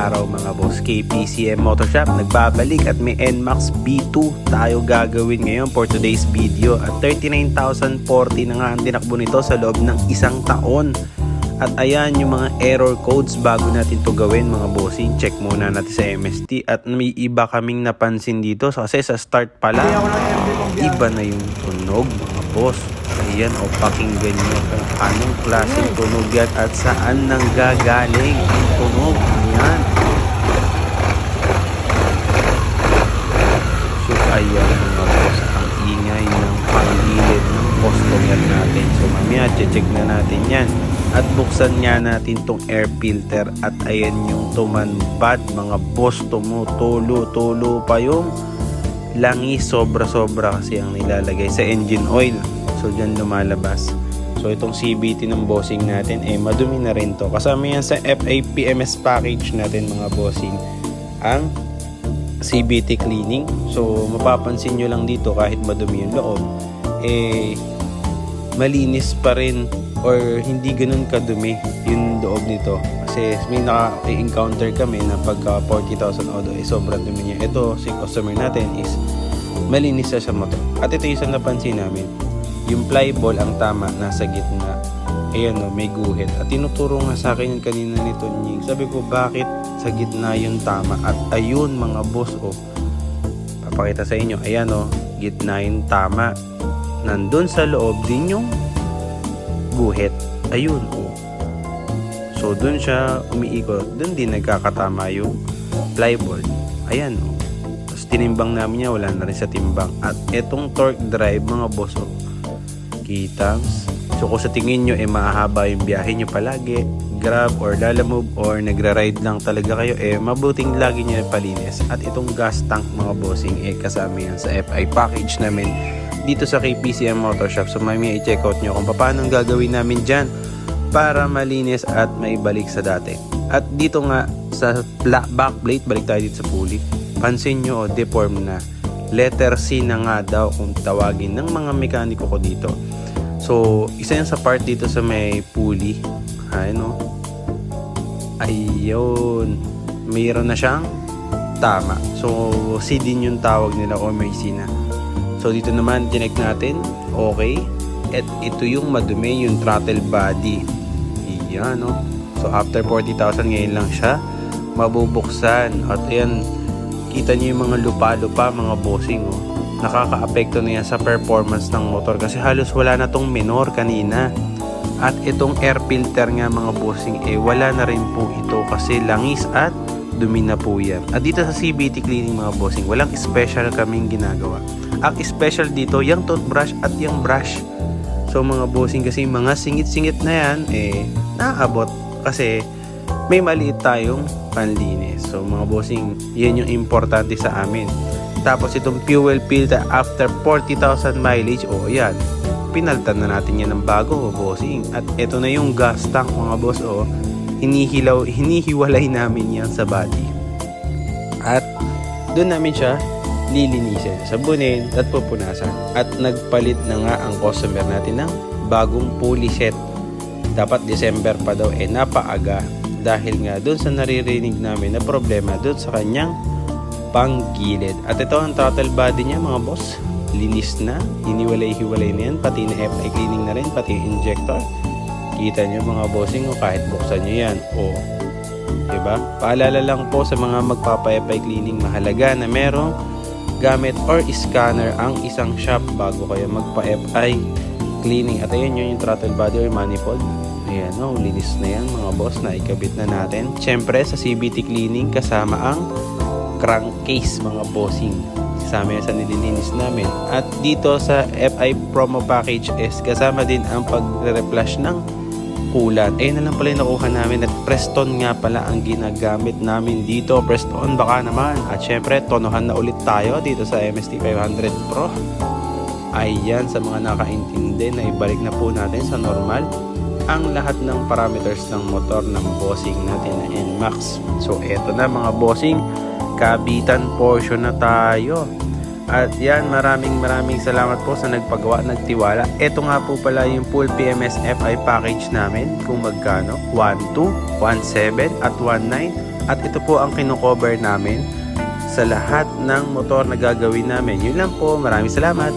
araw mga boss, KPCM Motor Shop nagbabalik at may NMAX B2 tayo gagawin ngayon for today's video. At 39,040 na nga ang tinakbo nito sa loob ng isang taon. At ayan yung mga error codes bago natin to gawin mga bossing. Check muna natin sa MST. At may iba kaming napansin dito kasi sa start pala iba na yung tunog mga boss. Ayan o, pakinggan nyo kung anong klaseng tunog yan at saan nanggagaling ang tunog. Ayan. So ayan mga boss, ang ingay ng panggilid ng customer natin. So mamaya check na natin yan. At buksan nga natin tong air filter at ayan yung tumanbad mga boss, tumutulo-tulo pa yung langis, sobra-sobra kasi ang nilalagay sa engine oil. So dyan lumalabas. So itong CVT ng bossing natin madumi na rin to. Kasama yan sa FAPMS package natin mga bossing, ang CVT cleaning. So mapapansin nyo lang dito kahit madumi yung loob, malinis pa rin or hindi ganun kadumi yung loob nito. Kasi may naka-encounter kami na pagka 40,000 odo sobrang dumi niya. Ito si customer natin is malinis sa motor. At ito yung napansin namin, yung ply ball ang tama nasa gitna. Ayan o, may guhit. At tinuturo nga sa akin yung kanina nito Nying. Sabi ko, bakit sa gitna yung tama? At ayun mga boss o, papakita sa inyo. Ayan o, gitna yung tama. Nandun sa loob din yung guhit. Ayun o. So dun siya umiikot. Dun din nagkakatama yung ply ball. Ayan o. Tapos tinimbang namin niya, wala na rin sa timbang. At etong torque drive mga boss o, kitams. So kung sa tingin nyo mahahaba yung biyahe nyo palagi, grab or lalamove or nagra-ride lang talaga kayo, mabuting lagi nyo palinis. At itong gas tank mga bossing kasama yan sa FI package namin dito sa KPCM Motor Shop. So mamaya i-check out nyo kung paano gagawin namin dyan para malinis at maibalik sa dati. At dito nga sa backplate, balik tayo dito sa pulley, pansin nyo deform na. Letter C na nga daw kung tawagin ng mga mekaniko ko dito. So, isa yan sa part dito sa may pulley. Ayun o. Ayun. Mayroon na siyang tama. So, C din yung tawag nila o may C na. So, dito naman, tinek natin. Okay. At ito yung madumi, yung throttle body. Ayan o. So, after 40,000 ngayon lang siya mabubuksan. At ayan, kita nyo yung mga lupa-lupa mga bossing oh. Nakaka-apekto na yan sa performance ng motor kasi halos wala na tong minor kanina. At itong air filter nga mga bossing wala na rin po ito kasi langis at dumi na po yan. At dito sa CVT cleaning mga bossing, walang special kaming ginagawa. Ang special dito yung toothbrush at yung brush. So mga bossing, kasi mga singit-singit na yan naabot kasi may maliit tayong panlinis. So mga bossing, yan yung importante sa amin. Tapos itong fuel filter after 40,000 mileage, yan, pinaltan na natin yan ng bago bossing. At ito na yung gas tank mga boss hinihiwalay namin yan sa body. At doon namin siya lilinisin, sabunin at pupunasan. At nagpalit na nga ang customer natin ng bagong pulley set. Dapat December pa daw, napaaga. Dahil nga doon sa naririnig namin na problema doon sa kanyang panggilid. At ito ang throttle body niya mga boss, linis na, hiniwalay-hiwalay na yan, pati na FI cleaning na rin, pati injector. Kita nyo mga bossing kahit buksan nyo yan diba? Paalala lang po sa mga magpapa-FI cleaning, mahalaga na merong gamit or scanner ang isang shop bago kayo magpa-FI cleaning. At ayan yun yung throttle body or manifold. Ayan linis na yan mga boss, na ikabit na natin. Siyempre sa CVT cleaning kasama ang crankcase mga bossing, kasama yan sa nililinis namin. At dito sa FI promo package kasama din ang pagre-reflash ng coolant. Na lang pala yung nakuha namin. At Preston nga pala ang ginagamit namin dito. Preston baka naman. At syempre tonohan na ulit tayo dito sa MST 500 Pro. Ayan, sa mga nakaintindi na ibalik na po natin sa normal ang lahat ng parameters ng motor ng bossing natin na NMAX. So eto na mga bossing, kabitan portion na tayo. At yan, maraming salamat po sa nagpagawa, nagtiwala. Ito nga po pala yung full PMS FI package namin kung magkano, 1.2, 1.7 at 1.9. At ito po ang kino-cover namin sa lahat ng motor na gagawin namin. Yun lang po, maraming salamat.